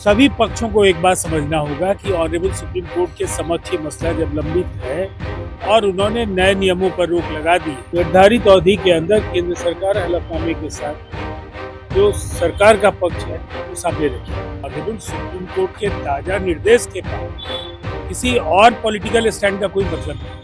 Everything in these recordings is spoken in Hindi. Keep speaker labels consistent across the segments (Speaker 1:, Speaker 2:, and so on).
Speaker 1: सभी पक्षों को एक बात समझना होगा कि ऑनरेबल सुप्रीम कोर्ट के समक्ष ये मसला जब लंबित है और उन्होंने नए नियमों पर रोक लगा दी, निर्धारित अवधि के अंदर केंद्र सरकार हलफनामे के साथ जो सरकार का पक्ष है वो सामने रखे। ऑनरेबल सुप्रीम कोर्ट के ताजा निर्देश के बाद किसी और पॉलिटिकल स्टैंड का कोई मतलब नहीं।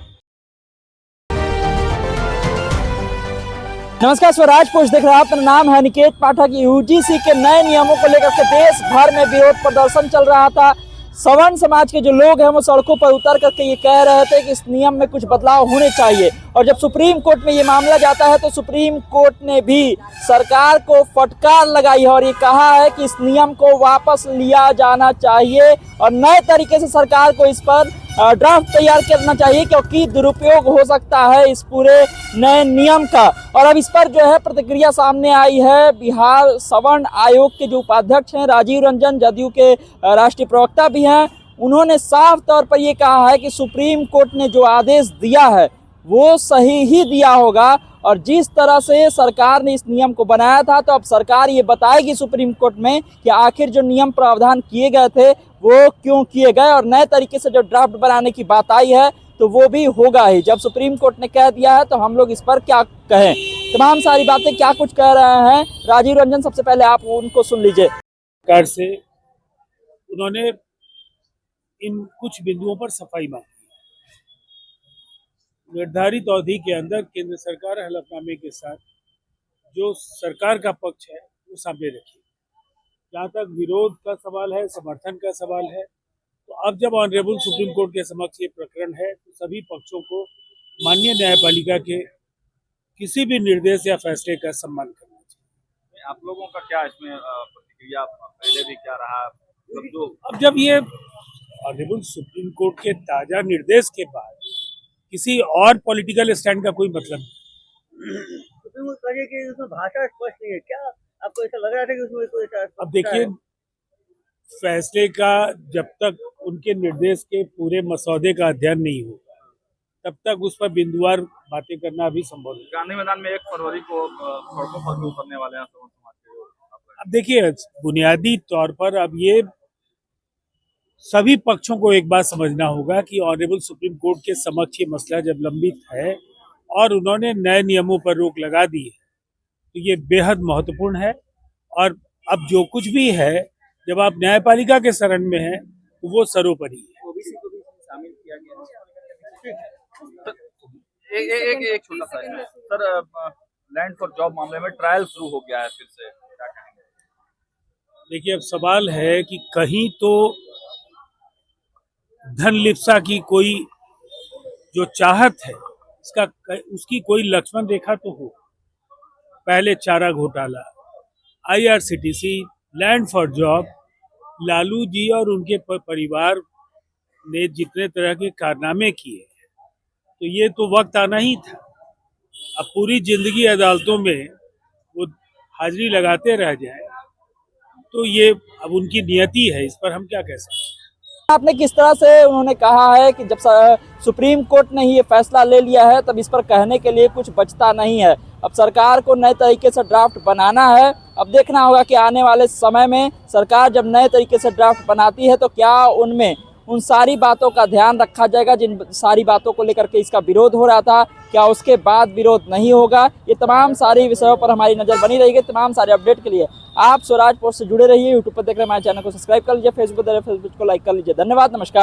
Speaker 2: नमस्कार, स्वराज पोस्ट देख रहे हैं। अपना नाम है निकेत पाठक। यूजीसी के नए नियमों को लेकर के देश भर में विरोध प्रदर्शन चल रहा था। सवर्ण समाज के जो लोग हैं वो सड़कों पर उतर करके ये कह रहे थे कि इस नियम में कुछ बदलाव होने चाहिए। और जब सुप्रीम कोर्ट में ये मामला जाता है तो सुप्रीम कोर्ट ने भी सरकार को फटकार लगाई है और ये कहा है कि इस नियम को वापस लिया जाना चाहिए और नए तरीके से सरकार को इस पर ड्राफ्ट तैयार करना चाहिए, क्योंकि दुरुपयोग हो सकता है इस पूरे नए नियम का। और अब इस पर जो है प्रतिक्रिया सामने आई है। बिहार सवर्ण आयोग के जो उपाध्यक्ष हैं राजीव रंजन, जदयू के राष्ट्रीय प्रवक्ता भी हैं, उन्होंने साफ तौर पर ये कहा है कि सुप्रीम कोर्ट ने जो आदेश दिया है वो सही ही दिया होगा और जिस तरह से सरकार ने इस नियम को बनाया था, तो अब सरकार ये बताएगी सुप्रीम कोर्ट में कि आखिर जो नियम प्रावधान किए गए थे वो क्यों किए गए और नए तरीके से जो ड्राफ्ट बनाने की बात आई है तो वो भी होगा ही। जब सुप्रीम कोर्ट ने कह दिया है तो हम लोग इस पर क्या कहें। तमाम सारी बातें क्या कुछ कह रहे हैं राजीव रंजन, सबसे पहले आप उनको सुन लीजिए।
Speaker 1: सरकार से उन्होंने इन कुछ बिंदुओं पर सफाई मांगी। निर्धारित अवधि के अंदर केंद्र सरकार हलफनामे के साथ जो सरकार का पक्ष है वो सामने रखी। जहाँ तक विरोध का सवाल है, समर्थन का सवाल है, तो अब जब ऑनरेबल सुप्रीम कोर्ट के समक्ष ये प्रकरण है तो सभी पक्षों को माननीय न्यायपालिका के किसी भी निर्देश या फैसले का सम्मान करना चाहिए।
Speaker 3: आप लोगों का क्या इसमें प्रतिक्रिया पहले भी क्या रहा?
Speaker 1: अब जब ये ऑनरेबल सुप्रीम कोर्ट के ताजा निर्देश के बाद किसी और पॉलिटिकल स्टैंड का कोई मतलब नहीं।
Speaker 4: सुप्रीम कोर्ट कहे कि उसमें भाषा स्पष्ट नहीं है, क्या आपको ऐसा लग रहा था कि उसमें कोई
Speaker 1: अब देखिए, फैसले का जब तक उनके निर्देश के पूरे मसौदे का अध्ययन नहीं होगा तब तक उस पर बिंदुवार बातें करना भी संभव नहीं।
Speaker 3: गांधी मैदान में 1 फरवरी को सड़कों पर भी उतरने वाले हैं समाज के।
Speaker 1: अब देखिए, बुनियादी तौर पर अब ये सभी पक्षों को एक बात समझना होगा कि ऑनरेबल सुप्रीम कोर्ट के समक्ष ये मसला जब लंबित है और उन्होंने नए नियमों पर रोक लगा दी है तो ये बेहद महत्वपूर्ण है। और अब जो कुछ भी है, जब आप न्यायपालिका के शरण में हैं तो वो सर्वोपरि है।
Speaker 3: ओबीसी को भी शामिल किया गया। एक छोटा सा सर, लैंड फॉर जॉब मामले में ट्रायल शुरू हो गया है फिर से, क्या कहेंगे?
Speaker 1: देखिए, अब सवाल है कि कहीं तो धन लिप्सा की कोई जो चाहत है उसकी कोई लक्ष्मण रेखा तो हो। पहले चारा घोटाला, IRCTC, land for job, Lalu ji और उनके परिवार ने जितने तरह के कारनामे किए तो ये तो वक्त आना ही था। अब पूरी जिंदगी अदालतों में वो हाजिरी लगाते रह जाए तो ये अब उनकी नियति है, इस पर हम क्या कह सकते हैं।
Speaker 2: आपने किस तरह से उन्होंने कहा है कि जब सुप्रीम कोर्ट ने ही ये फैसला ले लिया है तब इस पर कहने के लिए कुछ बचता नहीं है। अब सरकार को नए तरीके से ड्राफ्ट बनाना है। अब देखना होगा कि आने वाले समय में सरकार जब नए तरीके से ड्राफ्ट बनाती है तो क्या उनमें उन सारी बातों का ध्यान रखा जाएगा जिन सारी बातों को लेकर के इसका विरोध हो रहा था, क्या उसके बाद विरोध नहीं होगा। ये तमाम सारी विषयों पर हमारी नज़र बनी रहेगी। तमाम सारे अपडेट के लिए आप स्वराज पोस्ट से जुड़े रहिए। यूट्यूब पर देख रहे हैं हमारे चैनल को सब्सक्राइब कर लीजिए, फेसबुक को लाइक कर लीजिए। धन्यवाद, नमस्कार।